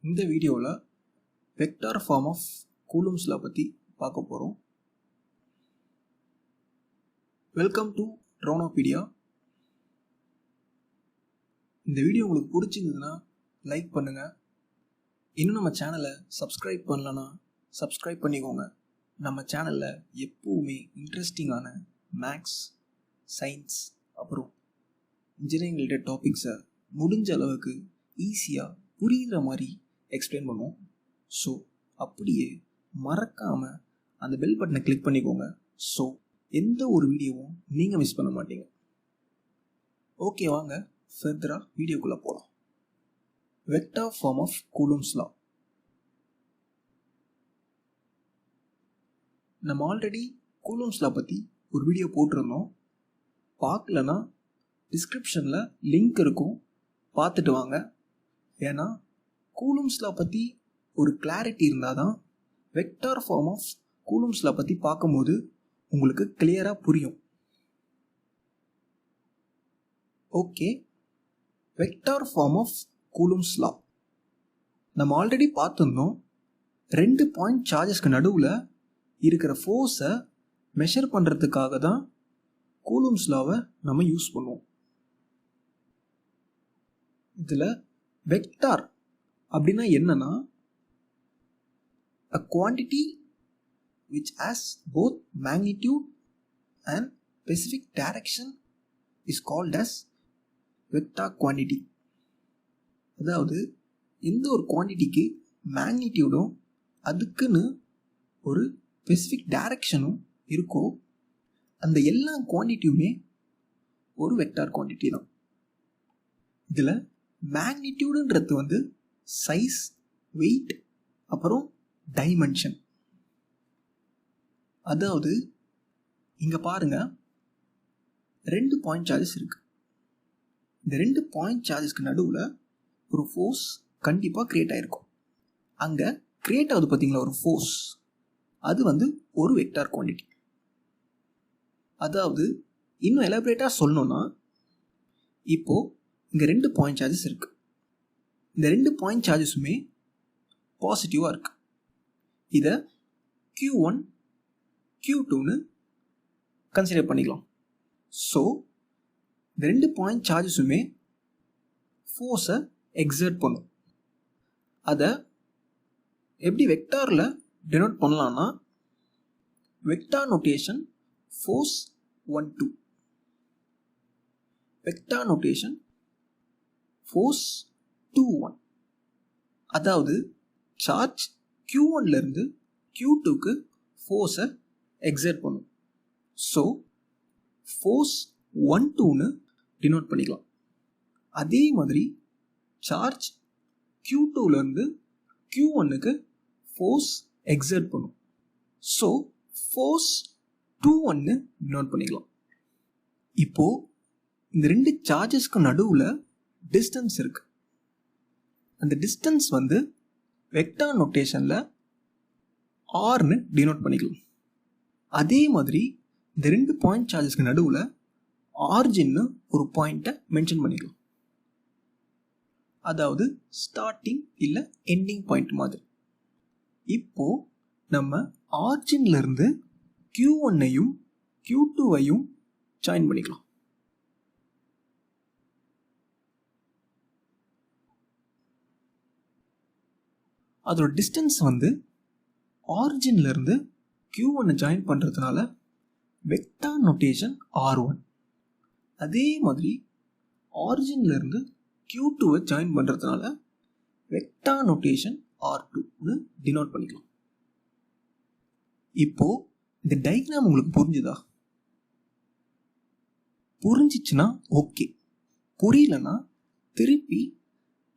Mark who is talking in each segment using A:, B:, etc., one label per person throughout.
A: இந்த வீடியோவில் vector form of Coulomb's law பற்றி பார்க்க போகிறோம். வெல்கம் டு ட்ரோனோபீடியா. இந்த வீடியோ உங்களுக்கு பிடிச்சிருந்ததுன்னா லைக் பண்ணுங்கள். இன்னும் நம்ம சேனலை சப்ஸ்கிரைப் பண்ணலன்னா சப்ஸ்கிரைப் பண்ணிக்கோங்க. நம்ம சேனலில் எப்போவுமே இன்ட்ரெஸ்டிங்கான மேக்ஸ், சயின்ஸ் அப்புறம் இன்ஜினியரிங் ரிலேட்டட் டாபிக்ஸை முடிஞ்ச அளவுக்கு ஈஸியாக புரிகிற மாதிரி எக்ஸ்பிளைன் பண்ணுவோம். ஸோ அப்படியே மறக்காமல் அந்த பெல் பட்டனை கிளிக் பண்ணிக்கோங்க. ஸோ எந்த ஒரு வீடியோவும் நீங்கள் மிஸ் பண்ண மாட்டீங்க. ஓகே, வாங்க ஃபர்தராக வீடியோக்குள்ளே போகலாம். Vector form of Coulomb's law. நம்ம ஆல்ரெடி கூலும்ஸ் லா பற்றி ஒரு வீடியோ போட்டிருந்தோம். பார்க்கலன்னா டிஸ்கிரிப்ஷனில் லிங்க் இருக்கும், பார்த்துட்டு வாங்க. ஏன்னா கூலும்ஸ் லா பற்றி ஒரு கிளாரிட்டி இருந்தால் தான் vector form of Coulomb's law பற்றி பார்க்கும்போது உங்களுக்கு கிளியராக புரியும். Okay, vector form of Coulomb's law நம்ம ஆல்ரெடி பார்த்துருந்தோம். 2 பாயிண்ட் சார்ஜஸ்க்கு நடுவில் இருக்கிற ஃபோர்ஸை மெஷர் பண்ணுறதுக்காக தான் கூலும்ஸ் லாவை நம்ம யூஸ் பண்ணுவோம். இதில் வெக்டார் அப்படின்னா என்னன்னா, a quantity which has both magnitude and specific direction is called as vector quantity. அதாவது எந்த ஒரு குவான்டிட்டிக்கு மேக்னிடியூடும் அதுக்குன்னு ஒரு ஸ்பெசிஃபிக் டைரக்ஷனும் இருக்கோ அந்த எல்லா குவான்டிட்டியுமே ஒரு வெக்டார் குவான்டிட்டி தான். இதில் மேக்னிடியூடுன்றது சைஸ், வெயிட் அப்புறம் டைமென்ஷன். அதாவது இங்கே பாருங்க, 2 பாயிண்ட் சார்ஜஸ் இருக்கு. இந்த 2 பாயிண்ட் சார்ஜஸ்க்கு நடுவில் ஒரு ஃபோர்ஸ் கண்டிப்பாக கிரியேட் ஆகிருக்கும். அங்கே கிரியேட் ஆகுது பார்த்தீங்களா ஒரு ஃபோர்ஸ், அது ஒரு வெக்டார் குவான்டிட்டி. அதாவது இன்னும் எலாபரேட்டாக சொல்லணும்னா, இப்போது இங்கே 2 பாயிண்ட் சார்ஜஸ் இருக்குது. இந்த 2 பாயிண்ட் சார்ஜஸுமே பாசிட்டிவாக இருக்குது. இதை Q1 Q2ன்னு கன்சிடர் பண்ணிக்கலாம். ஸோ இந்த 2 பாயிண்ட் சார்ஜஸுமே ஃபோர்ஸை எக்ஸர்ட் பண்ணும். அதை எப்படி வெக்டாரில் டினோட் பண்ணலான்னா, vector notation force 1 2, vector notation force 2 1. அதாவது சார்ஜ் Q1லேருந்து Q2க்கு ஃபோர்ஸை எக்ஸர்ட் பண்ணும். ஸோ ஃபோர்ஸ் 1 2ன்னு டினோட் பண்ணிக்கலாம். அதே மாதிரி சார்ஜ் Q2லேருந்து Q1க்கு ஃபோர்ஸ் எக்ஸர்ட் பண்ணும். ஸோ ஃபோர்ஸ் 2 1ன்னு டினோட் பண்ணிக்கலாம். இப்போது இந்த 2 சார்ஜஸ்க்கு நடுவில் டிஸ்டன்ஸ் இருக்குது. அந்த டிஸ்டன்ஸ் வெக்டார் நோட்டேஷனில் ஆர்னு டினோட் பண்ணிக்கலாம். அதே மாதிரி இந்த 2 பாயிண்ட் சார்ஜஸ்க்கு நடுவில் ஆர்ஜின்னு ஒரு பாயிண்ட்டை மென்ஷன் பண்ணிக்கலாம். அதாவது ஸ்டார்டிங் இல்லை எண்டிங் பாயிண்ட் மாதிரி. இப்போது நம்ம ஆர்ஜின்லேருந்து Q1ஐயும் Q2ஐயும் ஜாயின் பண்ணிக்கலாம். அதோட டிஸ்டன்ஸ் ஆரிஜின்லேருந்து Q1 ஜாயின் பண்ணுறதுனால வெக்டார் நோட்டேஷன் R1. அதே மாதிரி ஆரிஜின்லேருந்து Q2வை ஜாயின் பண்ணுறதுனால வெக்டார் நோட்டேஷன் R2ன்னு டினோட் பண்ணிக்கலாம். இப்போது இந்த டயக்ராம் உங்களுக்கு புரிஞ்சுதா? புரிஞ்சிச்சுன்னா ஓகே, புரியலன்னா திருப்பி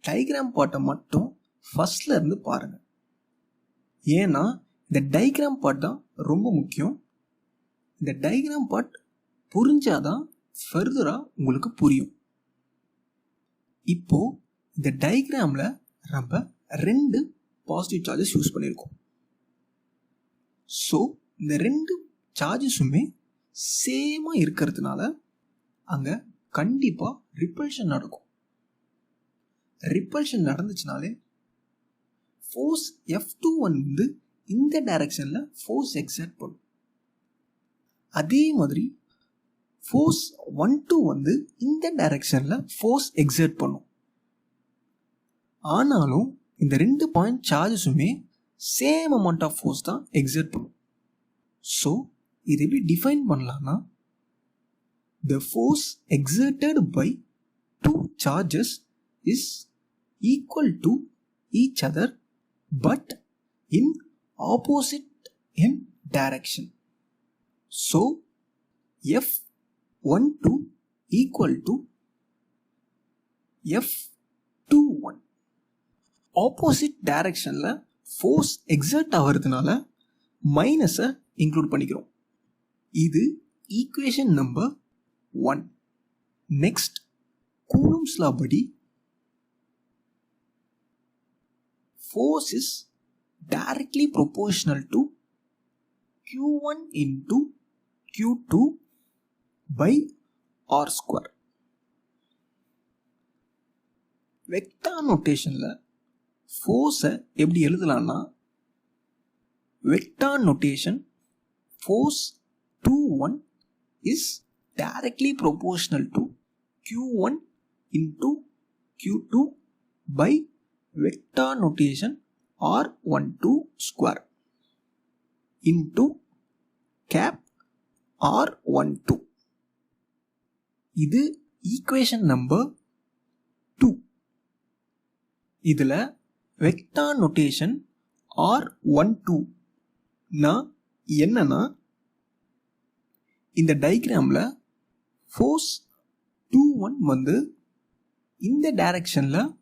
A: டயக்ராம் பார்ட்டை மட்டும் ஃபர்ஸ்ட்லேருந்து பாருங்கள். ஏன்னா இந்த டயக்ராம் பார்ட் தான் ரொம்ப முக்கியம். இந்த டயக்ராம் பார்ட் புரிஞ்சாதான் ஃபர்தராக உங்களுக்கு புரியும். இப்போது இந்த டயக்ராமில் நம்ம 2 பாசிட்டிவ் சார்ஜஸ் யூஸ் பண்ணியிருக்கோம். ஸோ இந்த 2 சார்ஜஸுமே சேமாக இருக்கிறதுனால அங்கே கண்டிப்பாக ரிப்பல்ஷன் நடக்கும். ரிப்பல்ஷன் நடந்துச்சுனாலே ஃபோர்ஸ் F21 வந்து இந்த டைரக்ஷனில் ஃபோர்ஸ் எக்ஸர்ட் பண்ணும். அதே மாதிரி ஃபோர்ஸ் 12 வந்து இந்த டைரக்ஷனில் ஃபோர்ஸ் எக்ஸர்ட் பண்ணும். ஆனாலும் இந்த 2 பாயிண்ட் சார்ஜஸுமே சேம் அமௌண்ட் ஆஃப் ஃபோர்ஸ் தான் எக்ஸர்ட் பண்ணும். ஸோ இது எப்படி டிஃபைன் பண்ணலாம்னா, the force exerted by two charges is equal to each other but in opposite in direction. So F12 equal to F21. Opposite டைரக்ஷனில் ஃபோர்ஸ் எக்ஸர்ட் ஆகிறதுனால மைனஸை include பண்ணிக்கிறோம். இது ஈக்குவேஷன் நம்பர் 1. நெக்ஸ்ட், கூலம்ஸ் லா படி force is directly proportional to Q1 into Q2 by R square. Vector நோட்டேஷனில் ஃபோர்ஸை எப்படி எழுதலாம்னா, vector notation force 21 is directly proportional to Q1 into Q2 by vector notation R12 square into cap R12. இது equation number 2. இதில் vector notation R12 என்னன்னா, இந்த டயக்ராமில் force 21 வந்து இந்த டைரக்ஷனில்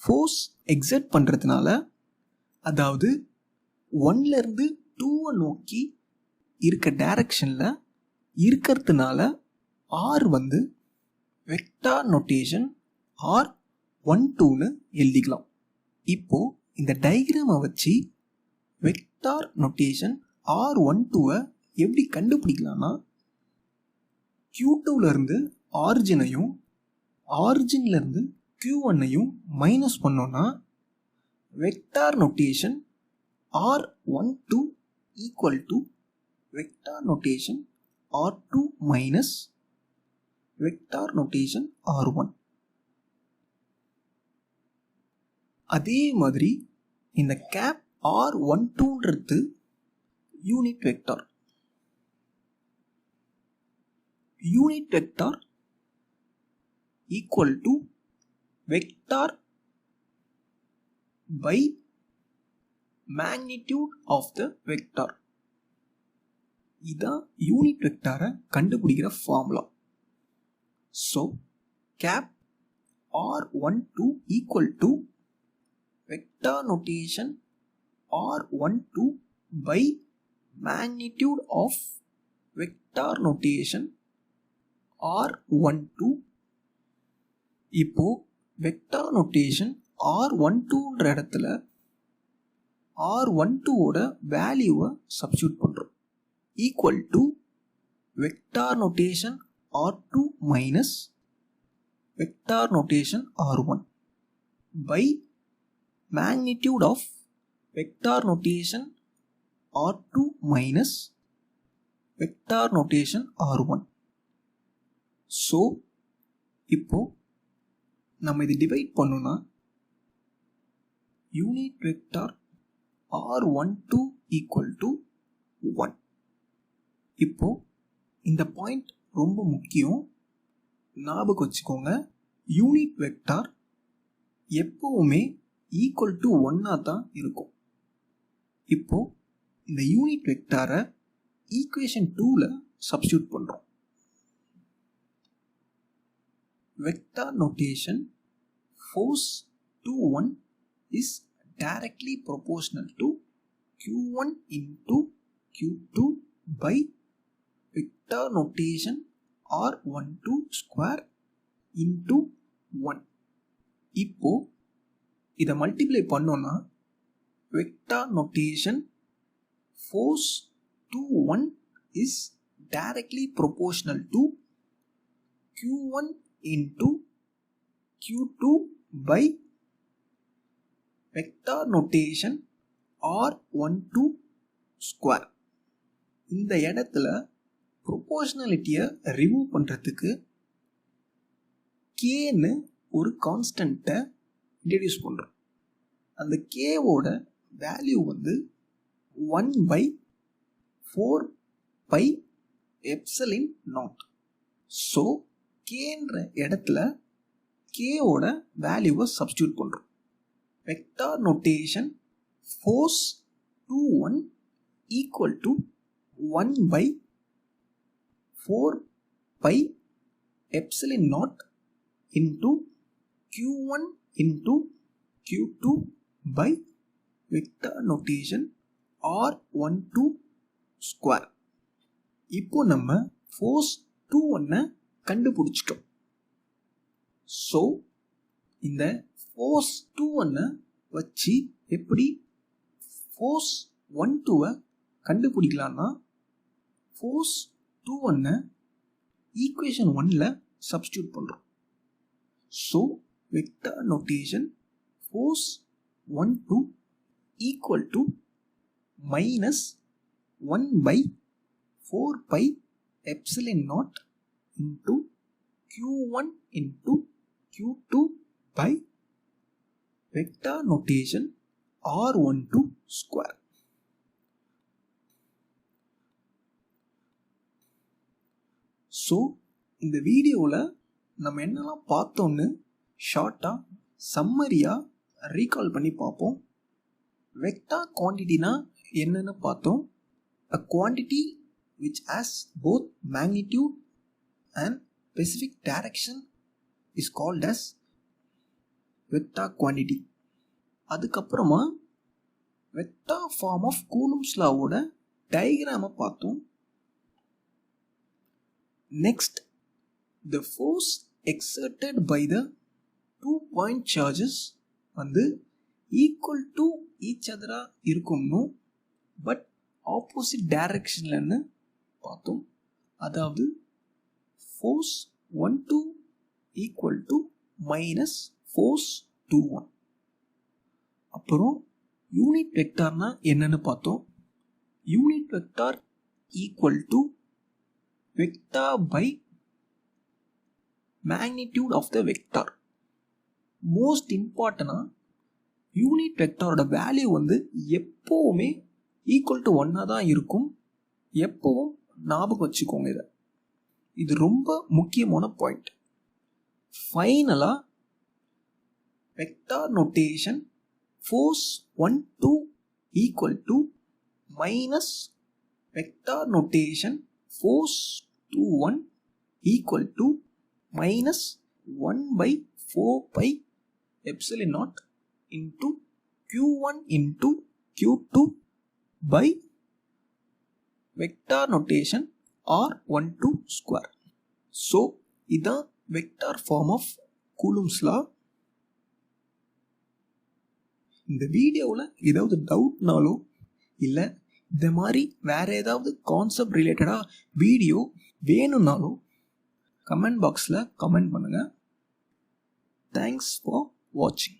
A: ஃபோர்ஸ் எக்ஸர்ட் பண்ணுறதுனால, அதாவது 1லேருந்து 2 நோக்கி இருக்க டைரக்ஷனில் இருக்கிறதுனால ஆர் வந்து வெக்டார் நோட்டேஷன் R12ன்னு எழுதிக்கலாம். இப்போது இந்த டயக்ராமை வச்சு வெக்டார் நோட்டேஷன் R12வை எப்படி கண்டுபிடிக்கலாம்னா, Q2லேருந்து ஆரிஜினையும் ஆரிஜின்லேருந்து Q1ஐயும் மைனஸ் பண்ணோன்னா vector notation R12 equal to vector notation R2 minus vector notation R1. அதே மாதிரி இந்த கேப் R12ன்றது unit vector. Unit vector equal to vector by magnitude of the vector. இதான் யூனிட் வெக்டாரை கண்டுபிடிக்கிற formula. So cap R12 equal to vector notation R12 by magnitude of vector notation R12. இப்போ vector notation R12ன்ற இடத்துல R12ஓட வேல்யூவை substitute பண்ணுறோம். Equal to vector notation R2 minus vector notation R1 by magnitude of vector notation R2 minus vector notation R1. So இப்போ நம்ம இது divide பண்ணோம்னா unit vector R12 equal to 1. இப்போ இந்த பாயிண்ட் ரொம்ப முக்கியம், ஞாபகம் வச்சுக்கோங்க. யூனிட் வெக்டார் எப்பவுமே ஈக்குவல் டு 1 தான் இருக்கும். இப்போ இந்த யூனிட் வெக்டாரை ஈக்குவேஷன் 2ல சப்ஸ்டியூட் பண்ணுறோம். Vector notation force 21 is directly proportional to Q1 into Q2 by vector notation R12 square into 1. இப்போ இதை மல்டிப்ளை பண்ணோன்னா vector notation force 21 is directly proportional to Q1 into Q2 by vector notation R12 square. இந்த இடத்துல ப்ரொபோர்ஷனாலிட்டியை remove பண்ணுறதுக்கு கேன்னு ஒரு கான்ஸ்டண்ட்டை introduce பண்ணுறோம். அந்த கேவோட value வந்து 1/4πε0. ஸோ கேன்ற இடத்துல கேவோட வேல்யூவை சப்ஸ்டியூட் பண்ணுறோம். Vector notation force 21 equal to 1/4πε0 into Q1 into Q2 by vector notation R12 square. இப்போ நம்ம force 21 கண்டுபிடிச்சிட்டோம். ஸோ இந்த force 21 வச்சு எப்படி force 12 கண்டுபிடிக்கலாம்னா force 21 ஈக்குவேஷன் 1ல சப்ஸ்டியூட் பண்ணுறோம். So vector notation force 12 equal to -1/4πε0 into Q1 into Q2 by vector notation R12 square. So இந்த வீடியோவில் நம்ம என்னெல்லாம் பார்த்தோன்னு ஷார்ட்டாக சம்மரியாக ரீகால் பண்ணி பார்ப்போம். வெக்டார் குவான்டிட்டினா என்னென்னு பார்த்தோம். A quantity which has both magnitude and specific direction is called as vector quantity. அதுக்கப்புறமா வெக்டார் ஃபார்ம் ஆஃப் கூலும்ஸ் லாவோட டயக்ராமை பார்த்தோம். Next, the force exerted by the 2 point charges வந்து equal to each other இருக்கும்னு but opposite டைரக்ஷன்லன்னு பார்த்தோம். அதாவது force 12 equal to minus force 21. அப்புறம் unit வெக்டார்னா என்னன்னு பார்த்தோம். Unit vector equal to vector by magnitude of the vector. Most இம்பார்ட்டனாக unit வெக்டாரோட வேல்யூ வந்து எப்போவுமே ஈக்குவல் டு 1 தான் இருக்கும். எப்போவும் ஞாபகம் வச்சுக்கோங்க. இது ரொம்ப முக்கியமான பாயிண்ட். ஃபைனலாக vector notation force 12 equal to minus vector notation force 21 equal to minus 1/4πε0 into Q1 into Q2 by vector notation R12 square. So இதான் vector form of Coulomb's law. இந்த வீடியோவில் ஏதாவது டவுட்னாலோ இல்லை இந்த மாதிரி வேறு ஏதாவது கான்செப்ட் ரிலேட்டடாக வீடியோ வேணும்னாலும் கமெண்ட் பாக்ஸில் கமெண்ட் பண்ணுங்கள். தேங்க்ஸ் ஃபார் வாட்சிங்.